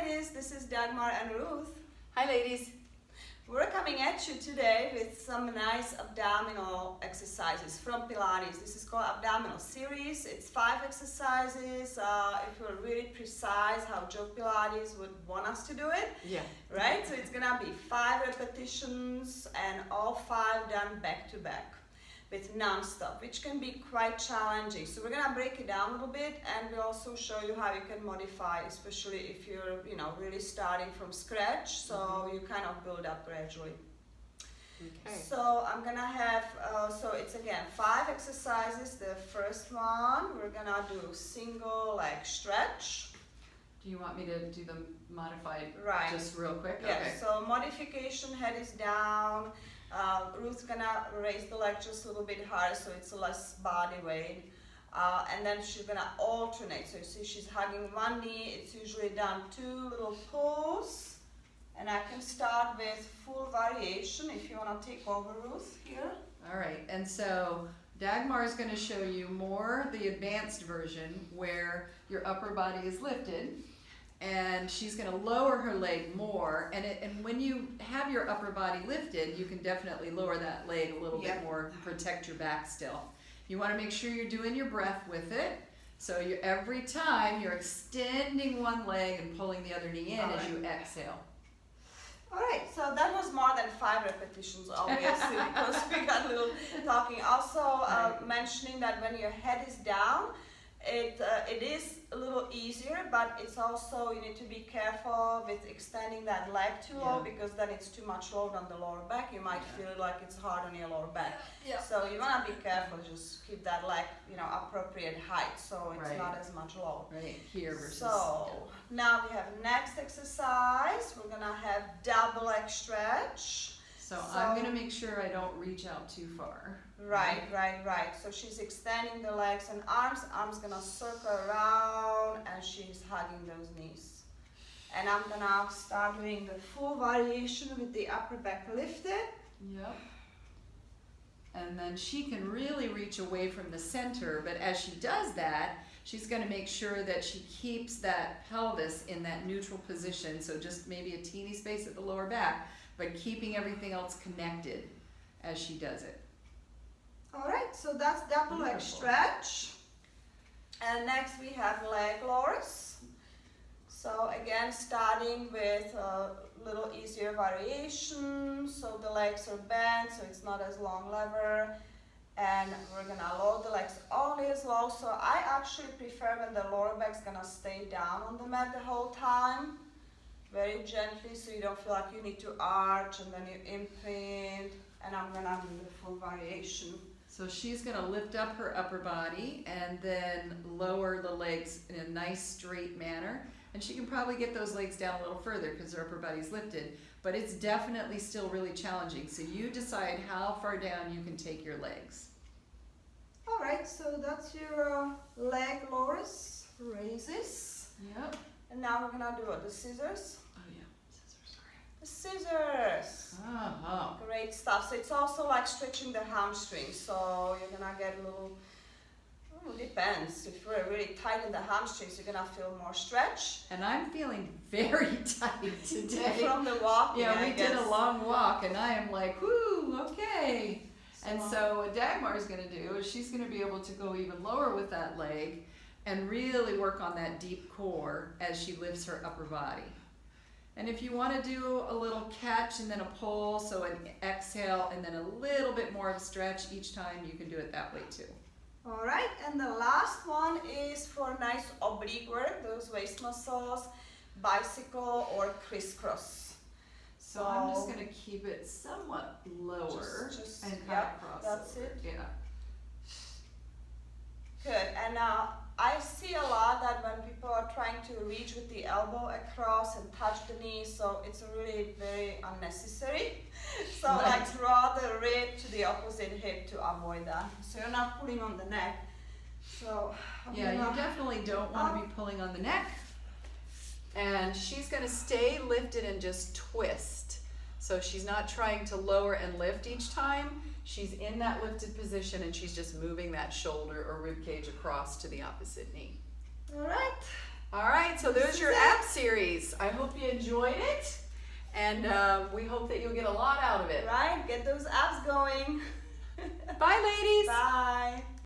ladies, this is Dagmar and Ruth. Hi ladies. We're coming at you today with some nice abdominal exercises from Pilates. This is called Abdominal series. It's 5 exercises. If we're really precise how Joe Pilates would want us to do it. Yeah. Right? So it's gonna be 5 repetitions and all 5 done back to back with non-stop, which can be quite challenging. So we're gonna break it down a little bit, and we'll also show you how you can modify, especially if you're, really starting from scratch. So you kind of build up gradually. Okay. So I'm gonna have, so it's again 5 exercises. The first one, we're gonna do single leg stretch. Do you want me to do the modified Right. just real quick? Yeah, Okay. so modification, head is down. Ruth's gonna raise the leg just a little bit higher so it's less body weight. And then she's gonna alternate. So you see she's hugging one knee. It's usually done 2 little pulls. And I can start with full variation if you wanna take over, Ruth, here. All right. And so Dagmar is going to show you more the advanced version where your upper body is lifted. And she's going to lower her leg more, and when you have your upper body lifted, you can definitely lower that leg a little bit more, protect your back still. You want to make sure you're doing your breath with it, so every time you're extending one leg and pulling the other knee in as you exhale. All right, so that was more than 5 repetitions, obviously, because we got a little talking. Also, mentioning that when your head is down, it is a little easier, but it's also, you need to be careful with extending that leg too low, because then it's too much load on the lower back. You might feel like it's hard on your lower back. Yeah. So you want to be careful, just keep that leg, appropriate height, so it's not as much load. Right here versus. So now we have next exercise. We're gonna have double leg stretch. So I'm gonna make sure I don't reach out too far. Right. So she's extending the legs and arms. Arms gonna circle around, and she's hugging those knees. And I'm gonna start doing the full variation with the upper back lifted. Yep. And then she can really reach away from the center, but as she does that, she's going to make sure that she keeps that pelvis in that neutral position, so just maybe a teeny space at the lower back, but keeping everything else connected as she does it. All right, so that's double leg stretch. And next we have leg lowers. So again, starting with a little easier variation. So the legs are bent, so it's not as long lever. And we're gonna load the legs only as low. So I actually prefer when the lower back's gonna stay down on the mat the whole time. Very gently, so you don't feel like you need to arch and then you imprint. And I'm gonna do the full variation. So she's going to lift up her upper body and then lower the legs in a nice straight manner. And she can probably get those legs down a little further because her upper body's lifted. But it's definitely still really challenging. So you decide how far down you can take your legs. All right, so that's your leg lowers, raises. Yep. And now we're gonna do the scissors. Oh yeah, scissors, sorry. The scissors. Great stuff. So it's also like stretching the hamstring. So you're gonna get a little, depends. If you're really tight in the hamstrings, you're gonna feel more stretch. And I'm feeling very tight today. From the walk. Yeah, we did a long walk and I am like, whoo, okay. And so what Dagmar is going to do is she's going to be able to go even lower with that leg and really work on that deep core as she lifts her upper body. And if you want to do a little catch and then a pull, so an exhale and then a little bit more of a stretch each time, you can do it that way too. All right, and the last one is for nice oblique work, those waist muscles, bicycle or crisscross. So I'm just going to keep it somewhat lower and kind of cross that's over. it. Yeah. Good, and now I see a lot that when people are trying to reach with the elbow across and touch the knee, so it's really very unnecessary. So like draw the rib to the opposite hip to avoid that. So you're not pulling on the neck. So you definitely don't want to be pulling on the neck. And she's going to stay lifted and just twist. So she's not trying to lower and lift each time. She's in that lifted position and she's just moving that shoulder or rib cage across to the opposite knee. All right. All right, so there's your ab series. I hope you enjoyed it, and we hope that you'll get a lot out of it. Right, get those abs going. Bye, ladies. Bye.